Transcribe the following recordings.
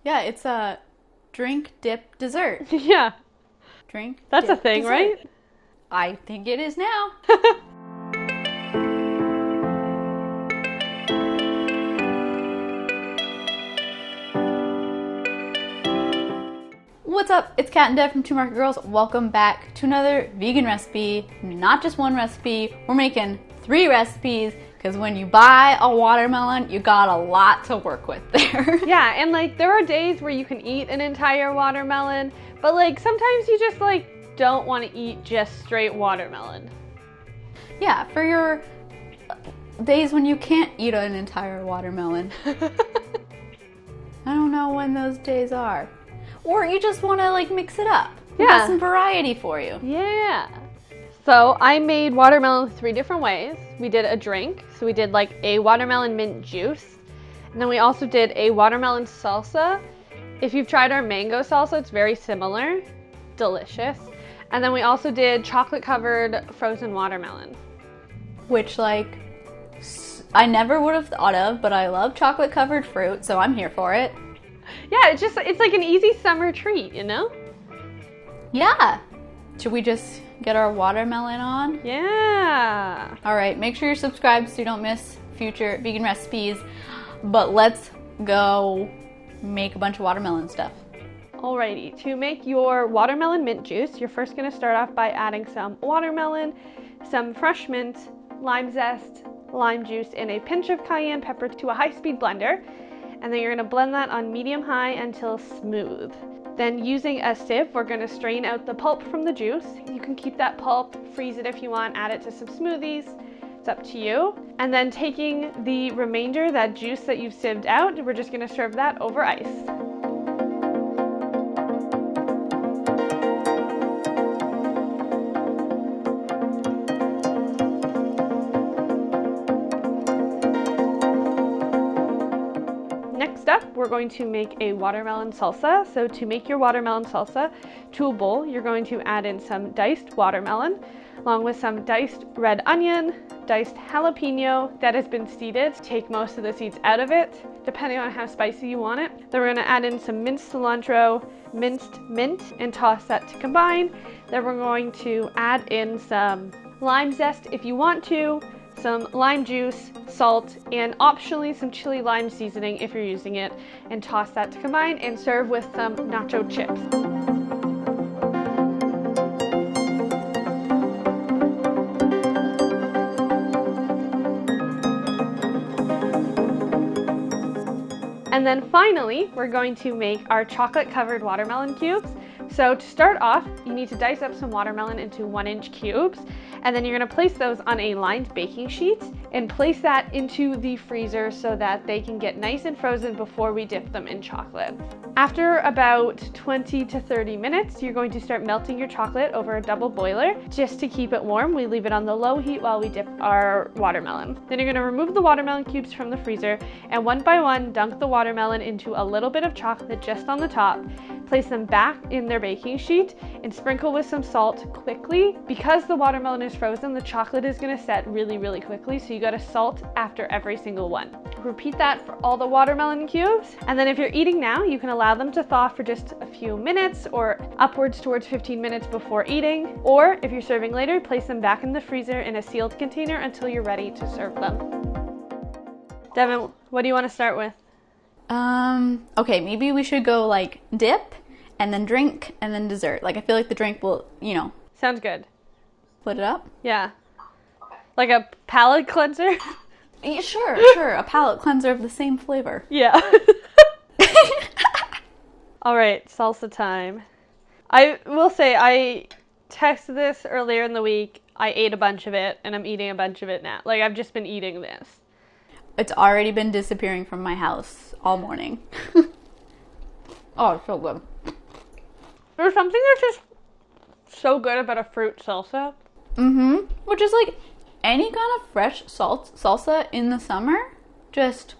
Yeah, it's a drink, dip, dessert. Yeah. Drink, That's dip, a thing, dessert. right? I think it is now. What's up? It's Kat and Deb from Two Market Girls. Welcome back to another vegan recipe. Not just one recipe, we're making 3 recipes because when you buy a watermelon, you got a lot to work with there. Yeah, and like there are days where you can eat an entire watermelon, but like sometimes you just like don't want to eat just straight watermelon. Yeah, for your days when you can't eat an entire watermelon. I don't know when those days are. Or you just want to like mix it up. We got some variety for you. Yeah. So I made watermelon 3 different ways. We did a drink, so we did like a watermelon mint juice. And then we also did a watermelon salsa. If you've tried our mango salsa, it's very similar. Delicious. And then we also did chocolate covered frozen watermelon. Which like, I never would have thought of, but I love chocolate covered fruit, so I'm here for it. Yeah, it's like an easy summer treat, you know? Yeah. Should we just get our watermelon on? Yeah. All right, make sure you're subscribed so you don't miss future vegan recipes. But let's go make a bunch of watermelon stuff. Alrighty, to make your watermelon mint juice, you're first gonna start off by adding some watermelon, some fresh mint, lime zest, lime juice, and a pinch of cayenne pepper to a high-speed blender. And then you're gonna blend that on medium-high until smooth. Then using a sieve, we're gonna strain out the pulp from the juice. You can keep that pulp, freeze it if you want, add it to some smoothies. It's up to you. And then taking the remainder, that juice that you've sieved out, we're just gonna serve that over ice. Next up, we're going to make a watermelon salsa. So to make your watermelon salsa, to a bowl, you're going to add in some diced watermelon, along with some diced red onion, diced jalapeno that has been seeded. Take most of the seeds out of it, depending on how spicy you want it. Then we're gonna add in some minced cilantro, minced mint, and toss that to combine. Then we're going to add in some lime zest if you want to, some lime juice, salt, and optionally some chili lime seasoning if you're using it, and toss that to combine and serve with some nacho chips. And then finally, we're going to make our chocolate covered watermelon cubes. So to start off, you need to dice up some watermelon into 1-inch cubes, and then you're gonna place those on a lined baking sheet and place that into the freezer so that they can get nice and frozen before we dip them in chocolate. After about 20 to 30 minutes, you're going to start melting your chocolate over a double boiler. Just to keep it warm, we leave it on the low heat while we dip our watermelon. Then you're gonna remove the watermelon cubes from the freezer and one by one dunk the watermelon into a little bit of chocolate just on the top. Place them back in their baking sheet and sprinkle with some salt quickly. Because the watermelon is frozen, the chocolate is gonna set really, really quickly, so you gotta salt after every single one. Repeat that for all the watermelon cubes. And then if you're eating now, you can allow them to thaw for just a few minutes or upwards towards 15 minutes before eating. Or if you're serving later, place them back in the freezer in a sealed container until you're ready to serve them. Devin, what do you wanna start with? Okay, maybe we should go like dip and then drink and then dessert. Like I feel like the drink will, Sounds good. split it up. Yeah. Like a palate cleanser? Yeah, sure. A palate cleanser of the same flavor. Yeah. All right, salsa time. I will say I texted this earlier in the week. I ate a bunch of it and I'm eating a bunch of it now. Like I've just been eating this. It's already been disappearing from my house all morning. Oh, it's so good. There's something that's just so good about a fruit salsa. Which is like any kind of fresh salsa in the summer. Just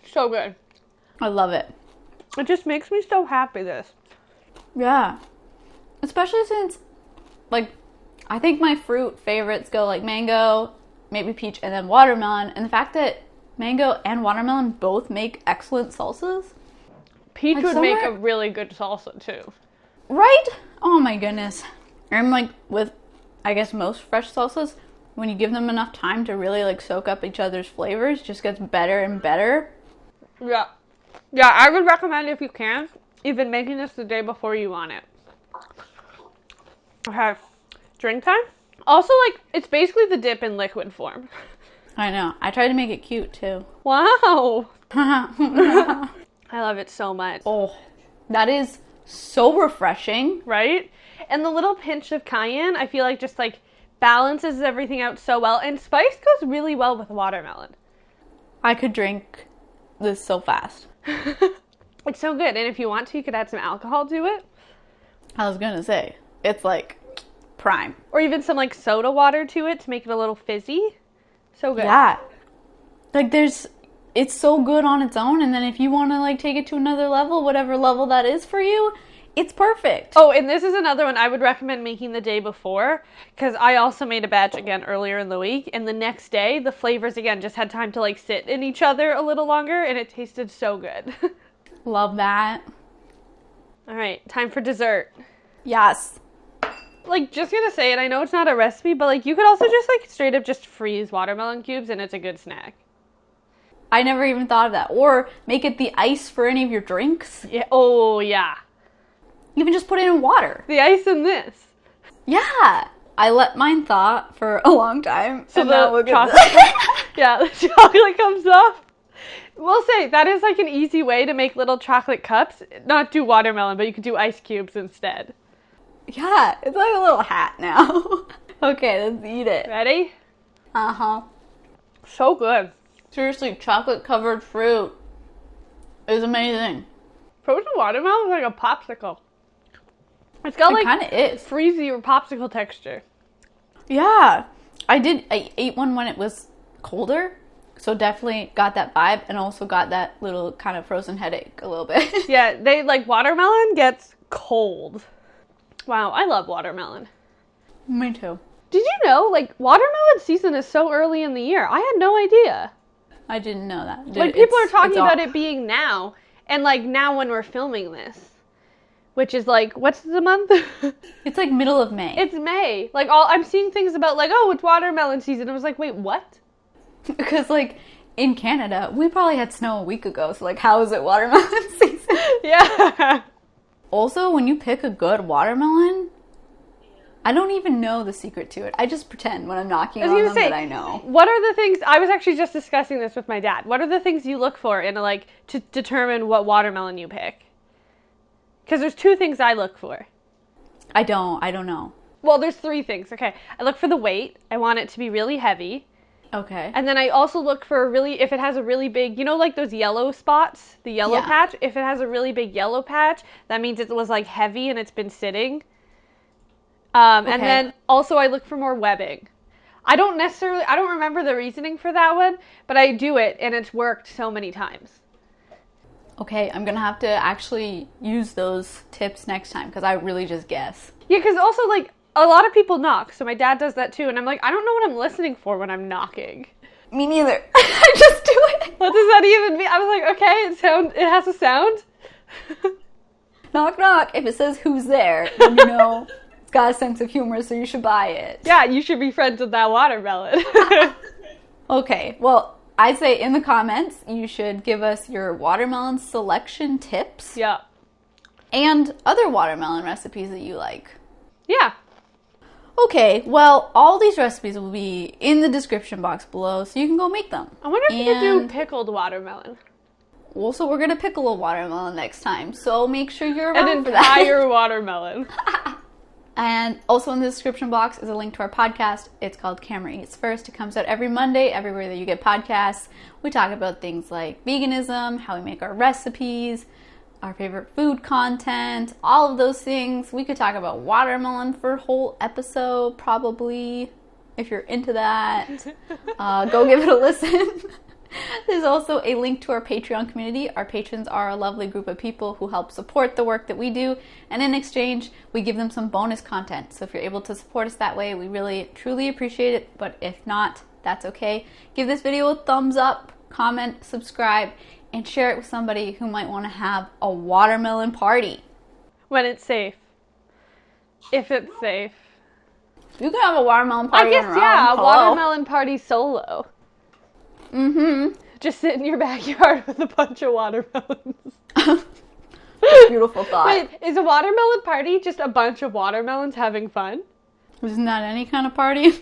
So good. I love it. It just makes me so happy, this. Yeah. Especially since, like, I think my fruit favorites go like mango, maybe peach, and then watermelon. And the fact that mango and watermelon both make excellent salsas. Peach Like would make a summer- really good salsa too. Right? Oh my goodness. And like with, I guess, most fresh salsas, when you give them enough time to really like soak up each other's flavors, it just gets better and better. Yeah. Yeah, I would recommend, if you can, even making this the day before you want it. Okay. Drink time? Also, like, it's basically the dip in liquid form. I know. I tried to make it cute too. Wow. I love it so much. Oh, that is so refreshing. Right? And the little pinch of cayenne, I feel like just like balances everything out so well. And spice goes really well with watermelon. I could drink this so fast. It's so good. And if you want to, you could add some alcohol to it. I was gonna say, it's like prime. Or even some like soda water to it to make it a little fizzy. So good. Yeah. Like it's so good on its own, and then if you want to like take it to another level, whatever level that is for you, it's perfect. Oh, and this is another one I would recommend making the day before, because I also made a batch again earlier in the week, and the next day the flavors again just had time to like sit in each other a little longer, and it tasted so good. Love that. All right, time for dessert. Yes. Like, just gonna say it, I know it's not a recipe, but like you could also just like straight up just freeze watermelon cubes and it's a good snack. I never even thought of that. Or make it the ice for any of your drinks. Yeah. Oh, yeah. Even just put it in water. The ice in this. Yeah. I let mine thaw for a long time. So and now the look at chocolate, this. yeah, the chocolate comes off. We'll say that is like an easy way to make little chocolate cups. Not do watermelon, but you could do ice cubes instead. Yeah, it's like a little hat now. Okay, let's eat it. Ready? Uh-huh. So good. Seriously, chocolate covered fruit is amazing. Frozen watermelon is like a popsicle. It's got It like kind of is. freezy or popsicle texture. Yeah. I ate one when it was colder, so definitely got that vibe, and also got that little kind of frozen headache a little bit. Yeah, they like watermelon gets cold. Wow, I love watermelon. Me too. Did you know, like, watermelon season is so early in the year? I had no idea. I didn't know that. Dude, Like, people are talking about off. it being now, and like now when we're filming this, which is like, what's the month? It's like middle of May. It's May. Like, I'm seeing things about like, oh, it's watermelon season. I was like, wait, what? Because like in Canada, we probably had snow a week ago, so like how is it watermelon season? Yeah. Also, when you pick a good watermelon, I don't even know the secret to it. I just pretend when I'm knocking on them that I know. What are the things, I was actually just discussing this with my dad. What are the things you look for in like to determine what watermelon you pick? Because there's two things I look for. I don't know. Well, there's three things. Okay. I look for the weight. I want it to be really heavy. Okay. And then I also look for if it has a really big, you know, like those yellow spots, the yellow patch. If it has a really big yellow patch, that means it was like heavy and it's been sitting. And then also I look for more webbing. I don't remember the reasoning for that one, but I do it and it's worked so many times. Okay, I'm gonna have to actually use those tips next time because I really just guess. Yeah, because also like a lot of people knock, so my dad does that too, and I'm like, I don't know what I'm listening for when I'm knocking. Me neither. I just do it. What does that even mean? I was like, okay, it has a sound. Knock knock. If it says who's there, then you know it's got a sense of humor, so you should buy it. Yeah, you should be friends with that watermelon. Okay, well, I'd say in the comments you should give us your watermelon selection tips. Yeah. And other watermelon recipes that you like. Yeah. Okay, well, all these recipes will be in the description box below, so you can go make them. I wonder if you could do pickled watermelon. Also, we're gonna pickle a watermelon next time, so make sure you're around for that. An entire watermelon. And also in the description box is a link to our podcast. It's called Camera Eats First. It comes out every Monday, everywhere that you get podcasts. We talk about things like veganism, how we make our recipes, our favorite food content, all of those things. We could talk about watermelon for a whole episode, probably, if you're into that. Go give it a listen. There's also a link to our Patreon community. Our patrons are a lovely group of people who help support the work that we do, and in exchange, we give them some bonus content. So if you're able to support us that way, we really, truly appreciate it, but if not, that's okay. Give this video a thumbs up, comment, subscribe, and share it with somebody who might want to have a watermelon party. When it's safe. If it's safe. You can have a watermelon party I guess, on your yeah, own. a watermelon party solo. Mm-hmm. Just sit in your backyard with a bunch of watermelons. Beautiful thought. Wait, is a watermelon party just a bunch of watermelons having fun? Isn't that any kind of party?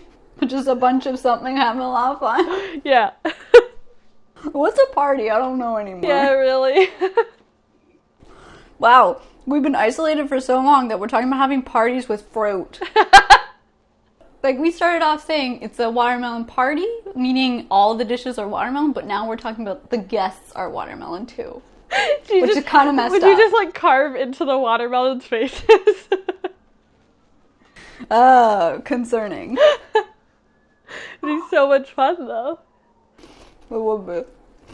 Just a bunch of something having a lot of fun? Yeah. What's a party? I don't know anymore. Yeah, really. Wow, we've been isolated for so long that we're talking about having parties with fruit. Like, we started off saying it's a watermelon party, meaning all the dishes are watermelon, but now we're talking about the guests are watermelon too. Which is kind of messed up. Would you just, like, carve into the watermelon's faces? Oh, concerning. It'd be so much fun, though. It would be.